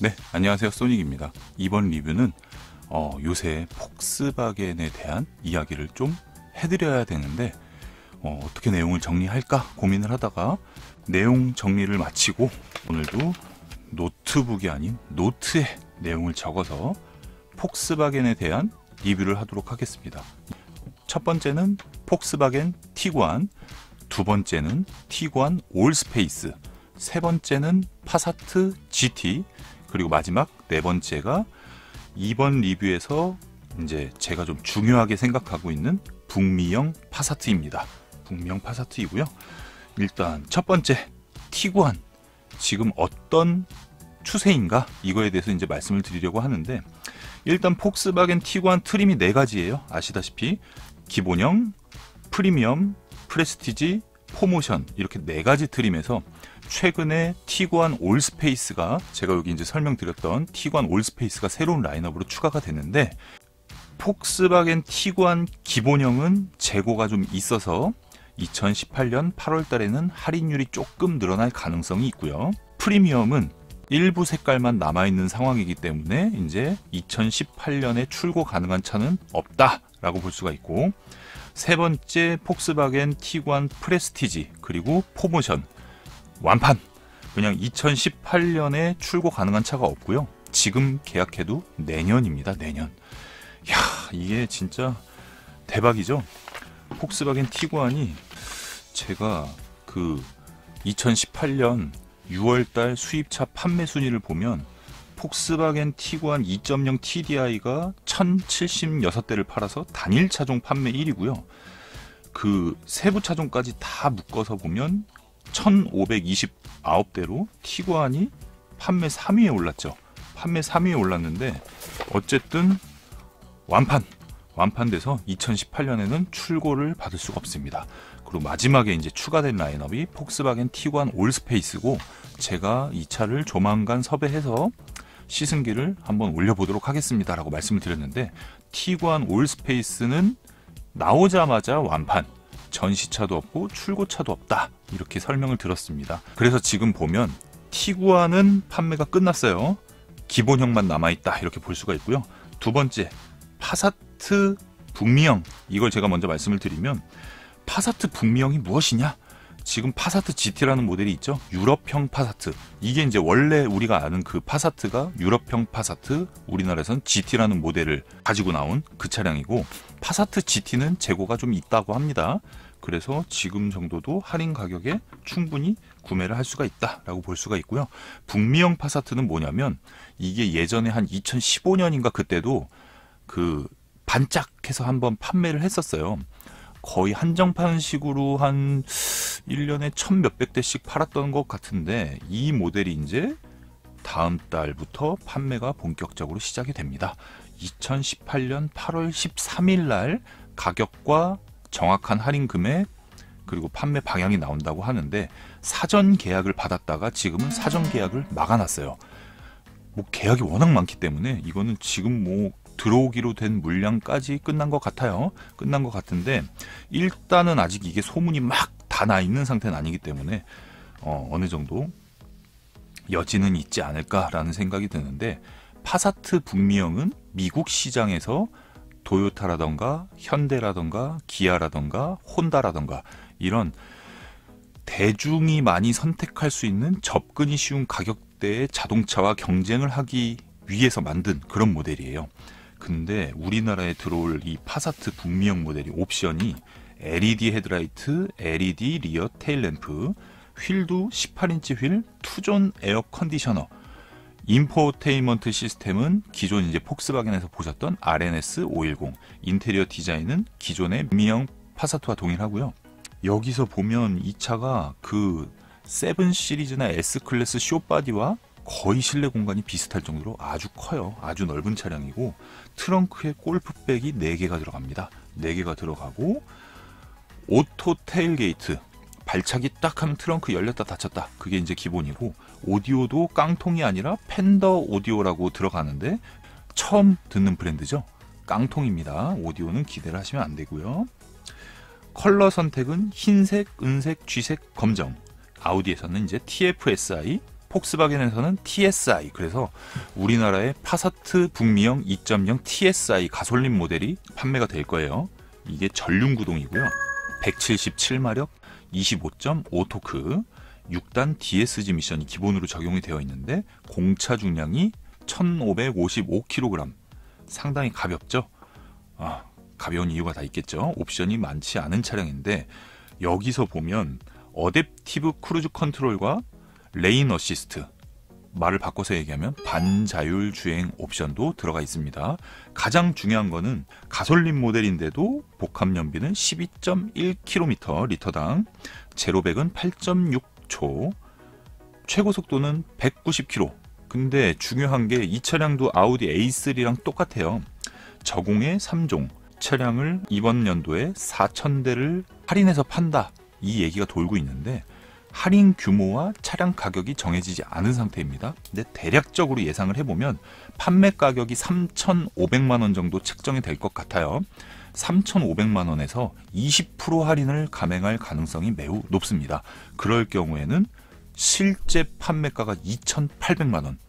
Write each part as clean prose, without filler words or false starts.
네, 안녕하세요. 소닉입니다. 이번 리뷰는 요새 폭스바겐에 대한 이야기를 좀 해드려야 되는데 어떻게 내용을 정리할까 고민을 하다가 내용 정리를 마치고 오늘도 노트북이 아닌 노트에 내용을 적어서 폭스바겐에 대한 리뷰를 하도록 하겠습니다. 첫 번째는 폭스바겐 티구안, 두 번째는 티구안 올스페이스, 세 번째는 파사트 GT, 그리고 마지막 네 번째가 이번 리뷰에서 이제 제가 좀 중요하게 생각하고 있는 북미형 파사트입니다. 북미형 파사트이고요. 일단 첫 번째 티구안, 지금 어떤 추세인가 이거에 대해서 이제 말씀을 드리려고 하는데, 일단 폭스바겐 티구안 트림이 네 가지예요. 아시다시피 기본형, 프리미엄, 프레스티지, 포모션, 이렇게 네 가지 트림에서 최근에 티구안 올스페이스가, 제가 여기 이제 설명드렸던 티구안 올스페이스가 새로운 라인업으로 추가가 됐는데, 폭스바겐 티구안 기본형은 재고가 좀 있어서 2018년 8월 달에는 할인율이 조금 늘어날 가능성이 있고요. 프리미엄은 일부 색깔만 남아있는 상황이기 때문에 이제 2018년에 출고 가능한 차는 없다라고 볼 수가 있고, 세 번째 폭스바겐 티구안 프레스티지 그리고 포모션 완판, 그냥 2018년에 출고 가능한 차가 없고요. 지금 계약해도 내년입니다. 내년. 야, 이게 진짜 대박이죠. 폭스바겐 티구안이 제가 그 2018년 6월달 수입차 판매 순위를 보면 폭스바겐 티구안 2.0 TDI가 1076대를 팔아서 단일 차종 판매 1위고요. 그 세부 차종까지 다 묶어서 보면 1529대로 티구안이 판매 3위에 올랐죠. 판매 3위에 올랐는데 어쨌든 완판돼서 2018년에는 출고를 받을 수가 없습니다. 그리고 마지막에 이제 추가된 라인업이 폭스바겐 티구안 올스페이스고, 제가 이 차를 조만간 섭외해서 시승기를 한번 올려보도록 하겠습니다 라고 말씀을 드렸는데, 티구안 올스페이스는 나오자마자 완판, 전시차도 없고 출고차도 없다, 이렇게 설명을 들었습니다. 그래서 지금 보면 티구안은 판매가 끝났어요. 기본형만 남아있다, 이렇게 볼 수가 있고요. 두 번째 파사트 북미형, 이걸 제가 먼저 말씀을 드리면, 파사트 북미형이 무엇이냐? 지금 파사트 GT라는 모델이 있죠. 유럽형 파사트. 이게 이제 원래 우리가 아는 그 파사트가 유럽형 파사트, 우리나라에선 GT라는 모델을 가지고 나온 그 차량이고, 파사트 GT는 재고가 좀 있다고 합니다. 그래서 지금 정도도 할인 가격에 충분히 구매를 할 수가 있다라고 볼 수가 있고요. 북미형 파사트는 뭐냐면, 이게 예전에 한 2015년인가 그때도 그 반짝해서 한번 판매를 했었어요. 거의 한정판식으로 한 1년에 1000몇백 대씩 팔았던 것 같은데, 이 모델이 이제 다음 달부터 판매가 본격적으로 시작이 됩니다. 2018년 8월 13일 날 가격과 정확한 할인 금액 그리고 판매 방향이 나온다고 하는데, 사전 계약을 받았다가 지금은 사전 계약을 막아놨어요. 뭐 계약이 워낙 많기 때문에 이거는 지금 뭐 들어오기로 된 물량까지 끝난 것 같아요. 끝난 것 같은데, 일단은 아직 이게 소문이 막 다 나 있는 상태는 아니기 때문에 어느 정도 여지는 있지 않을까라는 생각이 드는데, 파사트 북미형은 미국 시장에서 도요타라던가 현대라던가 기아라던가 혼다라던가 이런 대중이 많이 선택할 수 있는 접근이 쉬운 가격대의 자동차와 경쟁을 하기 위해서 만든 그런 모델이에요. 근데 우리나라에 들어올 이 파사트 북미형 모델이 옵션이 LED 헤드라이트, LED 리어 테일램프, 휠도 18인치 휠, 투존 에어 컨디셔너, 인포테인먼트 시스템은 기존 이제 폭스바겐에서 보셨던 RNS 510, 인테리어 디자인은 기존의 북미형 파사트와 동일하고요. 여기서 보면 이 차가 그 7 시리즈나 S클래스 쇼바디와 거의 실내 공간이 비슷할 정도로 아주 커요. 아주 넓은 차량이고, 트렁크에 골프백이 4개가 들어갑니다. 4개가 들어가고, 오토 테일게이트, 발차기 딱 하면 트렁크 열렸다 닫혔다, 그게 이제 기본이고, 오디오도 깡통이 아니라 팬더 오디오라고 들어가는데 처음 듣는 브랜드죠. 깡통입니다. 오디오는 기대를 하시면 안 되고요. 컬러 선택은 흰색, 은색, 쥐색, 검정. 아우디에서는 이제 TFSI, 폭스바겐에서는 TSI, 그래서 우리나라의 파사트 북미형 2.0 TSI 가솔린 모델이 판매가 될 거예요. 이게 전륜 구동이고요. 177마력, 25.5토크, 6단 DSG 미션이 기본으로 적용이 되어 있는데 공차 중량이 1555kg, 상당히 가볍죠. 가벼운 이유가 다 있겠죠. 옵션이 많지 않은 차량인데 여기서 보면 어댑티브 크루즈 컨트롤과 레인 어시스트, 말을 바꿔서 얘기하면 반자율 주행 옵션도 들어가 있습니다. 가장 중요한 거는 가솔린 모델인데도 복합 연비는 12.1km 리터당, 제로백은 8.6초, 최고 속도는 190km. 근데 중요한 게 이 차량도 아우디 A3랑 똑같아요. 저공해 3종, 차량을 이번 연도에 4,000대를 할인해서 판다, 이 얘기가 돌고 있는데 할인 규모와 차량 가격이 정해지지 않은 상태입니다. 근데 대략적으로 예상을 해보면 판매 가격이 3,500만 원 정도 책정이 될 것 같아요. 3,500만 원에서 20% 할인을 감행할 가능성이 매우 높습니다. 그럴 경우에는 실제 판매가가 2,800만 원,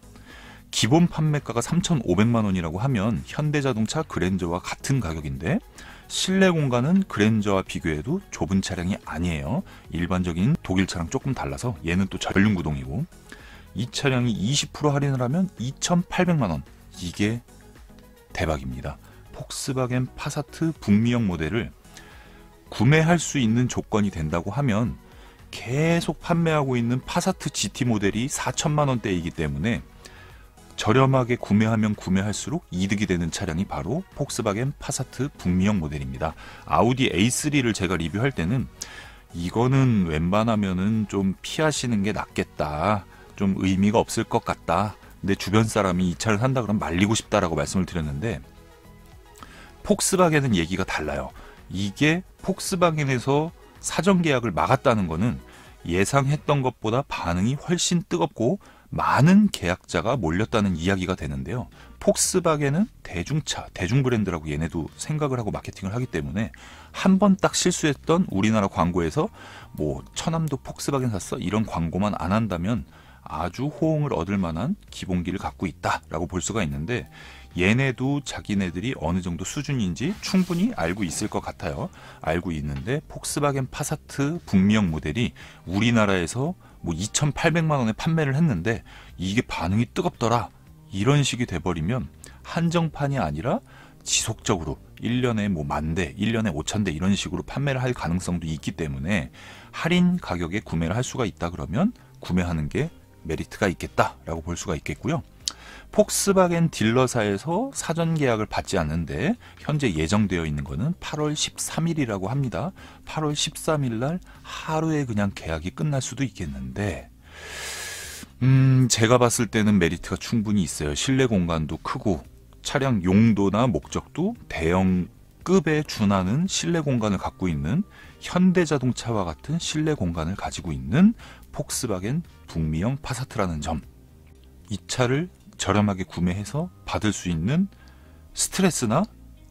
기본 판매가가 3,500만 원이라고 하면 현대자동차 그랜저와 같은 가격인데 실내 공간은 그랜저와 비교해도 좁은 차량이 아니에요. 일반적인 독일 차랑 조금 달라서 얘는 또 전륜 구동이고, 이 차량이 20% 할인을 하면 2,800만 원. 이게 대박입니다. 폭스바겐 파사트 북미형 모델을 구매할 수 있는 조건이 된다고 하면 계속 판매하고 있는 파사트 GT 모델이 4천만 원대이기 때문에 저렴하게 구매하면 구매할수록 이득이 되는 차량이 바로 폭스바겐 파사트 북미형 모델입니다. 아우디 A3를 제가 리뷰할 때는 이거는 웬만하면은 좀 피하시는 게 낫겠다, 좀 의미가 없을 것 같다, 근데 주변 사람이 이 차를 산다 그러면 말리고 싶다라고 말씀을 드렸는데 폭스바겐은 얘기가 달라요. 이게 폭스바겐에서 사전 계약을 막았다는 거는 예상했던 것보다 반응이 훨씬 뜨겁고 많은 계약자가 몰렸다는 이야기가 되는데요. 폭스바겐은 대중차, 대중 브랜드라고 얘네도 생각을 하고 마케팅을 하기 때문에 한 번 딱 실수했던 우리나라 광고에서 뭐 처남도 폭스바겐 샀어? 이런 광고만 안 한다면 아주 호응을 얻을 만한 기본기를 갖고 있다라고 볼 수가 있는데 얘네도 자기네들이 어느 정도 수준인지 충분히 알고 있을 것 같아요. 알고 있는데 폭스바겐 파사트 북미형 모델이 우리나라에서 뭐 2,800만 원에 판매를 했는데 이게 반응이 뜨겁더라, 이런 식이 돼버리면 한정판이 아니라 지속적으로 1년에 뭐 10,000대, 1년에 5,000대 이런 식으로 판매를 할 가능성도 있기 때문에 할인 가격에 구매를 할 수가 있다 그러면 구매하는 게 메리트가 있겠다라고 볼 수가 있겠고요. 폭스바겐 딜러사에서 사전 계약을 받지 않는데 현재 예정되어 있는 거는 8월 13일이라고 합니다. 8월 13일 날 하루에 그냥 계약이 끝날 수도 있겠는데 제가 봤을 때는 메리트가 충분히 있어요. 실내 공간도 크고 차량 용도나 목적도 대형급에 준하는 실내 공간을 갖고 있는 현대자동차와 같은 실내 공간을 가지고 있는 폭스바겐 북미형 파사트라는 점, 이 차를 저렴하게 구매해서 받을 수 있는 스트레스나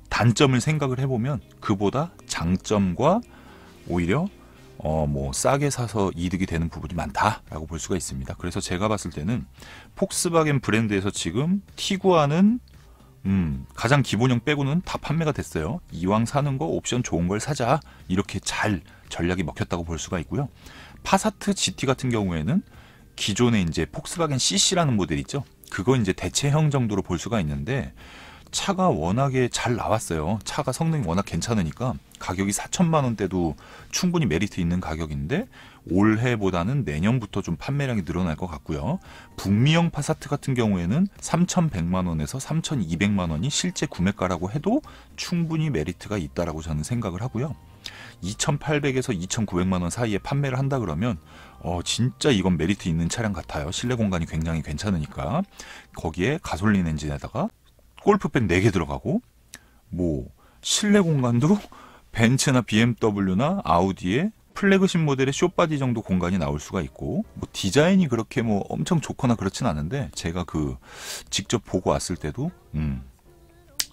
단점을 생각을 해보면 그보다 장점과 오히려 뭐 싸게 사서 이득이 되는 부분이 많다라고 볼 수가 있습니다. 그래서 제가 봤을 때는 폭스바겐 브랜드에서 지금 티구안은 가장 기본형 빼고는 다 판매가 됐어요. 이왕 사는 거 옵션 좋은 걸 사자, 이렇게 잘 전략이 먹혔다고 볼 수가 있고요. 파사트 GT 같은 경우에는 기존에 이제 폭스바겐 CC라는 모델 있죠. 그거 이제 대체형 정도로 볼 수가 있는데 차가 워낙에 잘 나왔어요. 차가 성능이 워낙 괜찮으니까 가격이 4천만 원대도 충분히 메리트 있는 가격인데 올해보다는 내년부터 좀 판매량이 늘어날 것 같고요. 북미형 파사트 같은 경우에는 3,100만 원에서 3,200만 원이 실제 구매가라고 해도 충분히 메리트가 있다라고 저는 생각을 하고요. 2,800에서 2,900만 원 사이에 판매를 한다 그러면 진짜 이건 메리트 있는 차량 같아요. 실내 공간이 굉장히 괜찮으니까. 거기에 가솔린 엔진에다가 골프백 4개 들어가고 뭐 실내 공간도 벤츠나 BMW나 아우디의 플래그십 모델의 쇼바디 정도 공간이 나올 수가 있고, 뭐 디자인이 그렇게 뭐 엄청 좋거나 그렇진 않은데 제가 직접 보고 왔을 때도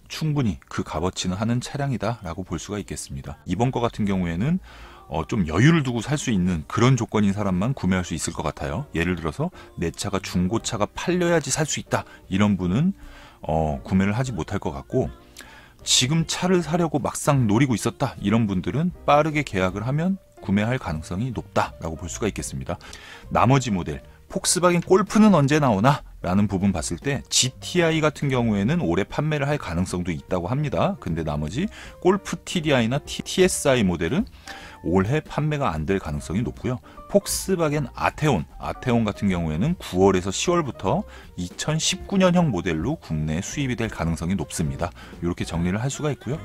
충분히 그 값어치는 하는 차량이다 라고 볼 수가 있겠습니다. 이번 거 같은 경우에는 좀 여유를 두고 살 수 있는 그런 조건인 사람만 구매할 수 있을 것 같아요. 예를 들어서 내 차가 중고차가 팔려야지 살 수 있다, 이런 분은 구매를 하지 못할 것 같고, 지금 차를 사려고 막상 노리고 있었다, 이런 분들은 빠르게 계약을 하면 구매할 가능성이 높다라고 볼 수가 있겠습니다. 나머지 모델, 폭스바겐 골프는 언제 나오나? 라는 부분 봤을 때 GTI 같은 경우에는 올해 판매를 할 가능성도 있다고 합니다. 근데 나머지 골프 TDI나 TSI 모델은 올해 판매가 안 될 가능성이 높고요. 폭스바겐 아테온 같은 경우에는 9월에서 10월부터 2019년형 모델로 국내에 수입이 될 가능성이 높습니다. 이렇게 정리를 할 수가 있고요.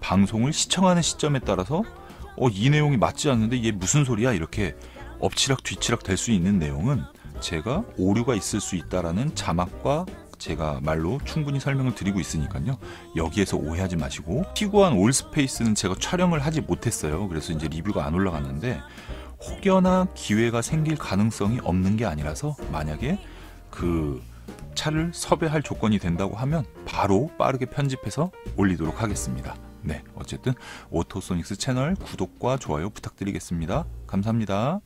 방송을 시청하는 시점에 따라서 이 내용이 맞지 않는데 이게 무슨 소리야? 이렇게 엎치락 뒤치락 될 수 있는 내용은 제가 오류가 있을 수 있다라는 자막과 제가 말로 충분히 설명을 드리고 있으니까요. 여기에서 오해하지 마시고, 티구안 올스페이스는 제가 촬영을 하지 못했어요. 그래서 이제 리뷰가 안 올라갔는데, 혹여나 기회가 생길 가능성이 없는 게 아니라서 만약에 그 차를 섭외할 조건이 된다고 하면 바로 빠르게 편집해서 올리도록 하겠습니다. 네, 어쨌든 오토소닉스 채널 구독과 좋아요 부탁드리겠습니다. 감사합니다.